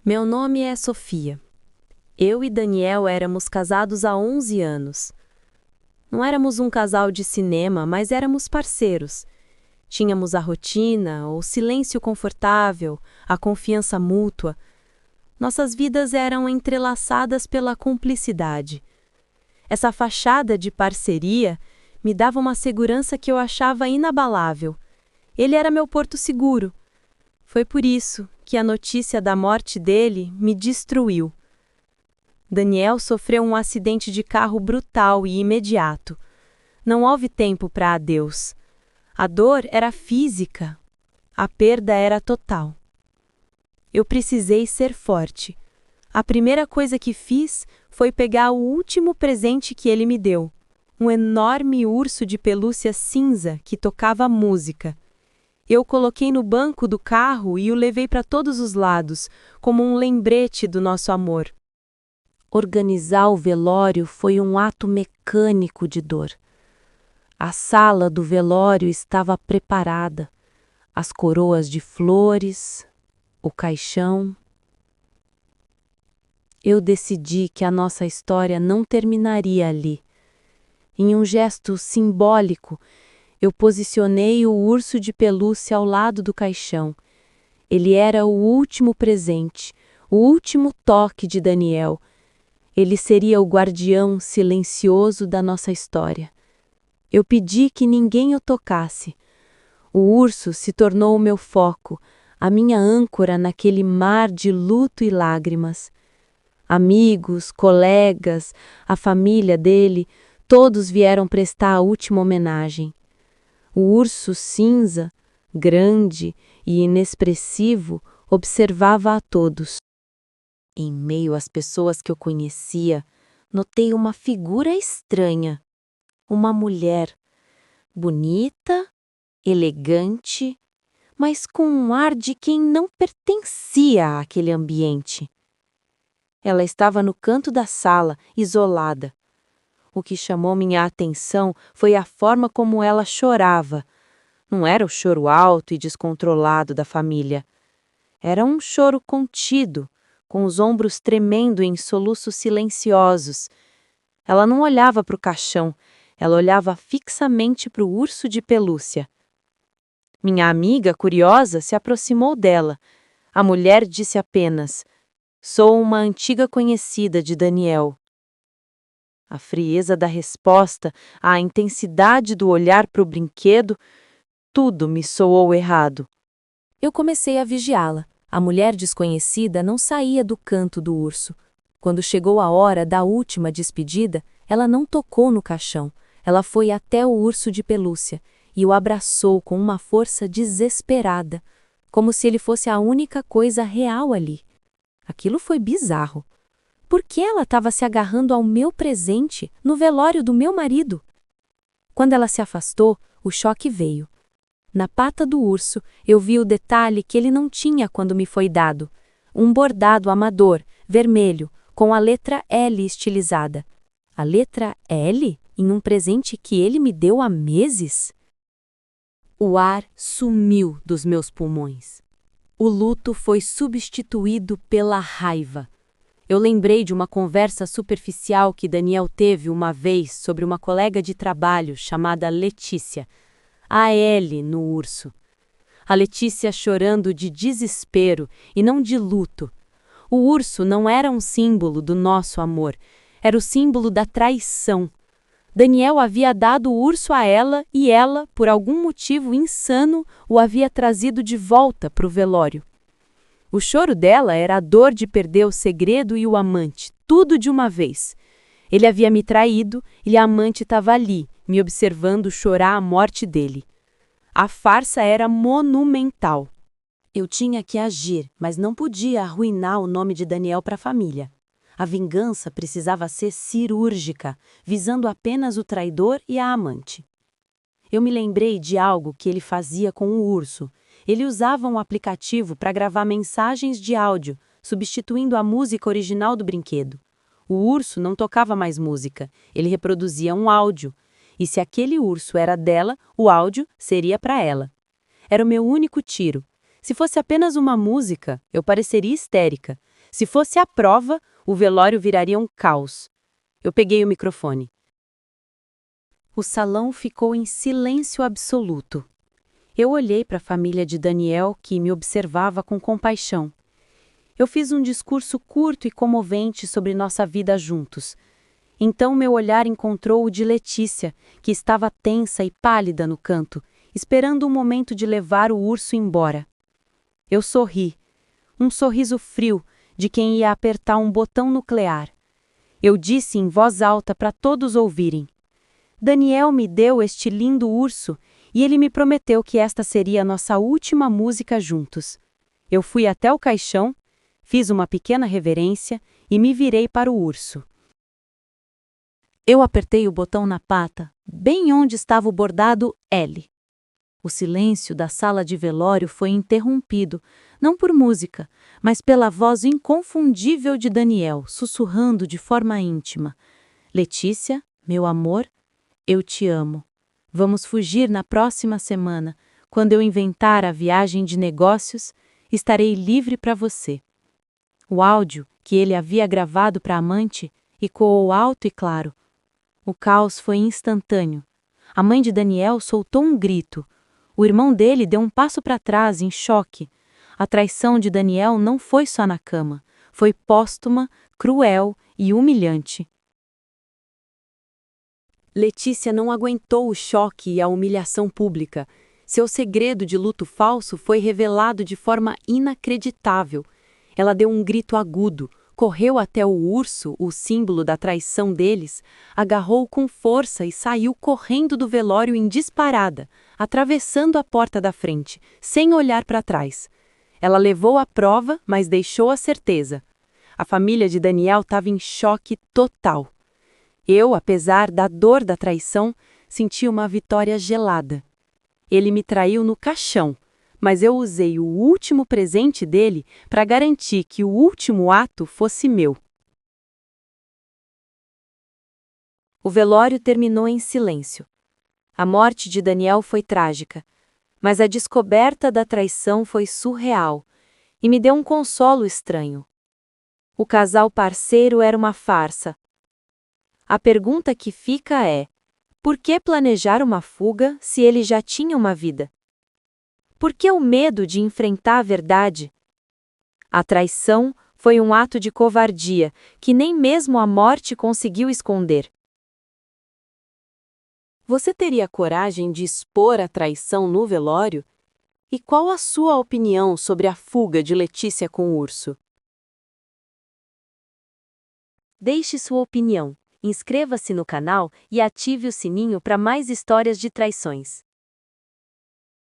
Meu nome é Sofia. Eu e Daniel éramos casados há 11 anos. Não éramos um casal de cinema, mas éramos parceiros. Tínhamos a rotina, o silêncio confortável, a confiança mútua. Nossas vidas eram entrelaçadas pela cumplicidade. Essa fachada de parceria me dava uma segurança que eu achava inabalável. Ele era meu porto seguro. Foi por isso que a notícia da morte dele me destruiu. Daniel sofreu um acidente de carro brutal e imediato. Não houve tempo para adeus. A dor era física. A perda era total. Eu precisei ser forte. A primeira coisa que fiz foi pegar o último presente que ele me deu, um enorme urso de pelúcia cinza que tocava música. Eu coloquei no banco do carro e o levei para todos os lados, como um lembrete do nosso amor. Organizar o velório foi um ato mecânico de dor. A sala do velório estava preparada, as coroas de flores, o caixão. Eu decidi que a nossa história não terminaria ali. Em um gesto simbólico, eu posicionei o urso de pelúcia ao lado do caixão. Ele era o último presente, o último toque de Daniel. Ele seria o guardião silencioso da nossa história. Eu pedi que ninguém o tocasse. O urso se tornou o meu foco, a minha âncora naquele mar de luto e lágrimas. Amigos, colegas, a família dele, todos vieram prestar a última homenagem. O urso cinza, grande e inexpressivo, observava a todos. Em meio às pessoas que eu conhecia, notei uma figura estranha. Uma mulher, bonita, elegante, mas com um ar de quem não pertencia àquele ambiente. Ela estava no canto da sala, isolada. O que chamou minha atenção foi a forma como ela chorava. Não era o choro alto e descontrolado da família. Era um choro contido, com os ombros tremendo em soluços silenciosos. Ela não olhava para o caixão, ela olhava fixamente para o urso de pelúcia. Minha amiga, curiosa, se aproximou dela. A mulher disse apenas: "Sou uma antiga conhecida de Daniel." A frieza da resposta, a intensidade do olhar para o brinquedo, tudo me soou errado. Eu comecei a vigiá-la. A mulher desconhecida não saía do canto do urso. Quando chegou a hora da última despedida, ela não tocou no caixão. Ela foi até o urso de pelúcia e o abraçou com uma força desesperada, como se ele fosse a única coisa real ali. Aquilo foi bizarro. Por que ela estava se agarrando ao meu presente no velório do meu marido? Quando ela se afastou, o choque veio. Na pata do urso, eu vi o detalhe que ele não tinha quando me foi dado. Um bordado amador, vermelho, com a letra L estilizada. A letra L em um presente que ele me deu há meses? O ar sumiu dos meus pulmões. O luto foi substituído pela raiva. Eu lembrei de uma conversa superficial que Daniel teve uma vez sobre uma colega de trabalho chamada Letícia, a L no urso. A Letícia chorando de desespero e não de luto. O urso não era um símbolo do nosso amor, era o símbolo da traição. Daniel havia dado o urso a ela e ela, por algum motivo insano, o havia trazido de volta para o velório. O choro dela era a dor de perder o segredo e o amante, tudo de uma vez. Ele havia me traído e a amante estava ali, me observando chorar a morte dele. A farsa era monumental. Eu tinha que agir, mas não podia arruinar o nome de Daniel para a família. A vingança precisava ser cirúrgica, visando apenas o traidor e a amante. Eu me lembrei de algo que ele fazia com o urso. Ele usava um aplicativo para gravar mensagens de áudio, substituindo a música original do brinquedo. O urso não tocava mais música, ele reproduzia um áudio. E se aquele urso era dela, o áudio seria para ela. Era o meu único tiro. Se fosse apenas uma música, eu pareceria histérica. Se fosse a prova, o velório viraria um caos. Eu peguei o microfone. O salão ficou em silêncio absoluto. Eu olhei para a família de Daniel, que me observava com compaixão. Eu fiz um discurso curto e comovente sobre nossa vida juntos. Então meu olhar encontrou o de Letícia, que estava tensa e pálida no canto, esperando o momento de levar o urso embora. Eu sorri, um sorriso frio de quem ia apertar um botão nuclear. Eu disse em voz alta para todos ouvirem: Daniel me deu este lindo urso e ele me prometeu que esta seria a nossa última música juntos. Eu fui até o caixão, fiz uma pequena reverência e me virei para o urso. Eu apertei o botão na pata, bem onde estava o bordado L. O silêncio da sala de velório foi interrompido, não por música, mas pela voz inconfundível de Daniel, sussurrando de forma íntima: Letícia, meu amor, eu te amo. Vamos fugir na próxima semana. Quando eu inventar a viagem de negócios, estarei livre para você. O áudio, que ele havia gravado para a amante, ecoou alto e claro. O caos foi instantâneo. A mãe de Daniel soltou um grito. O irmão dele deu um passo para trás, em choque. A traição de Daniel não foi só na cama. Foi póstuma, cruel e humilhante. Letícia não aguentou o choque e a humilhação pública. Seu segredo de luto falso foi revelado de forma inacreditável. Ela deu um grito agudo, correu até o urso, o símbolo da traição deles, agarrou-o com força e saiu correndo do velório em disparada, atravessando a porta da frente, sem olhar para trás. Ela levou a prova, mas deixou a certeza. A família de Daniel estava em choque total. Eu, apesar da dor da traição, senti uma vitória gelada. Ele me traiu no caixão, mas eu usei o último presente dele para garantir que o último ato fosse meu. O velório terminou em silêncio. A morte de Daniel foi trágica, mas a descoberta da traição foi surreal e me deu um consolo estranho. O casal parceiro era uma farsa. A pergunta que fica é: por que planejar uma fuga se ele já tinha uma vida? Por que o medo de enfrentar a verdade? A traição foi um ato de covardia que nem mesmo a morte conseguiu esconder. Você teria coragem de expor a traição no velório? E qual a sua opinião sobre a fuga de Letícia com o urso? Deixe sua opinião, inscreva-se no canal e ative o sininho para mais histórias de traições.